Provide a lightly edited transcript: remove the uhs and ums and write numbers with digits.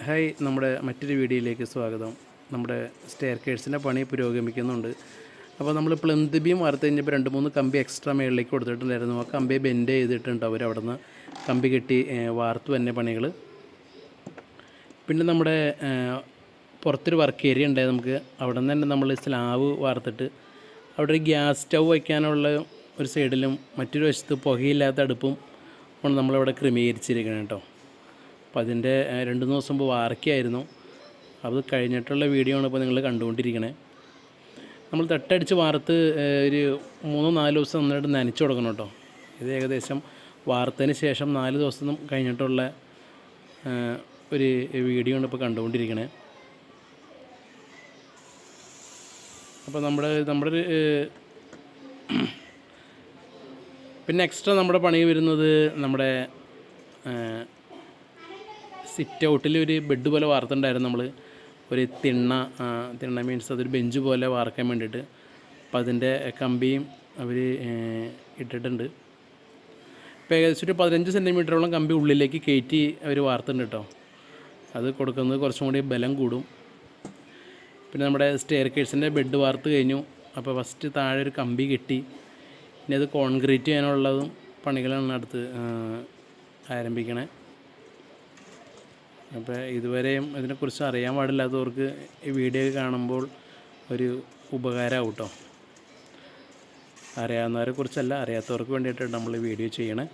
Hi, നമ്മുടെ മറ്റൊരു വീഡിയോയിലേക്ക് സ്വാഗതം. നമ്മുടെ സ്റ്റെയർകേഴ്സിൻ്റെ പണി പുരോഗമിക്കുന്നുണ്ട്. അപ്പോൾ നമ്മൾ പ്ലിന്ത് ബീം വാർത്ത് കഴിഞ്ഞപ്പോൾ 2-3 കമ്പി എക്സ്ട്രാ മേളിലേക്ക് കൊടുത്തിട്ടുണ്ടായിരുന്നു. ആ കമ്പി ബെൻഡ് ചെയ്തിട്ടുണ്ട് അവരവിടെ നിന്ന് കമ്പി കെട്ടി വാർത്തു തന്നെ പണികൾ. പിന്നെ നമ്മുടെ പുറത്തൊരു വർക്ക് ഏരിയ ഉണ്ടായത് നമുക്ക് അവിടെ നിന്ന് തന്നെ നമ്മൾ സ്ലാവ് വാർത്തിട്ട് അവിടെ ഒരു ഗ്യാസ് സ്റ്റൗ വയ്ക്കാനുള്ള ഒരു സൈഡിലും മറ്റൊരു വശത്ത് പുകയില്ലാത്ത അടുപ്പും ആണ് നമ്മളവിടെ ക്രമീകരിച്ചിരിക്കണം കേട്ടോ. അപ്പോൾ അതിൻ്റെ 2 ദിവസം മുമ്പ് വാർക്കയായിരുന്നു. അത് കഴിഞ്ഞിട്ടുള്ള വീഡിയോ ആണ് ഇപ്പോൾ നിങ്ങൾ കണ്ടുകൊണ്ടിരിക്കണേ. നമ്മൾ തട്ടടിച്ച് വാർത്ത് ഒരു 3-4 ദിവസം നന്നായിട്ട് നനച്ച് കൊടുക്കണം കേട്ടോ. ഇത് ഏകദേശം വാർത്തതിന് ശേഷം 4 ദിവസം കഴിഞ്ഞിട്ടുള്ള ഒരു വീഡിയോ ആണ് ഇപ്പോൾ കണ്ടുകൊണ്ടിരിക്കണേ. അപ്പോൾ നമ്മുടെ പിന്നെ എക്സ്ട്രാ നമ്മുടെ പണി വരുന്നത് നമ്മുടെ സിറ്റ് ഔട്ടിൽ ഒരു ബെഡ് പോലെ വാർത്തിട്ടുണ്ടായിരുന്നു. നമ്മൾ ഒരു തിണ്ണ മീൻസ് അതൊരു ബെഞ്ച് പോലെ വാർക്കാൻ വേണ്ടിയിട്ട്. അപ്പോൾ അതിൻ്റെ കമ്പിയും അവർ ഇട്ടിട്ടുണ്ട്. ഇപ്പോൾ ഏകദേശം ഒരു 15 സെൻറ്റിമീറ്ററോളം കമ്പി ഉള്ളിലേക്ക് കയറ്റി അവർ വാർത്തിട്ടുണ്ട് കേട്ടോ. അത് കൊടുക്കുന്നത് കുറച്ചും കൂടി ബലം കൂടും. പിന്നെ നമ്മുടെ സ്റ്റെയർകേഴ്സിൻ്റെ ബെഡ് വാർത്ത് കഴിഞ്ഞു. അപ്പോൾ ഫസ്റ്റ് താഴെ ഒരു കമ്പി കെട്ടി ഇനി അത് കോൺക്രീറ്റ് ചെയ്യാനുള്ളതും പണികളാണ് അടുത്ത് ആരംഭിക്കണേ. അപ്പോൾ ഇതുവരെയും ഇതിനെക്കുറിച്ച് അറിയാൻ പാടില്ലാത്തവർക്ക് ഈ വീഡിയോ കാണുമ്പോൾ ഒരു ഉപകാരമാവും കേട്ടോ. അറിയാവുന്നവരെ കുറിച്ചല്ല, അറിയാത്തവർക്ക് വേണ്ടിയിട്ടാണ് നമ്മൾ ഈ വീഡിയോ ചെയ്യണേ.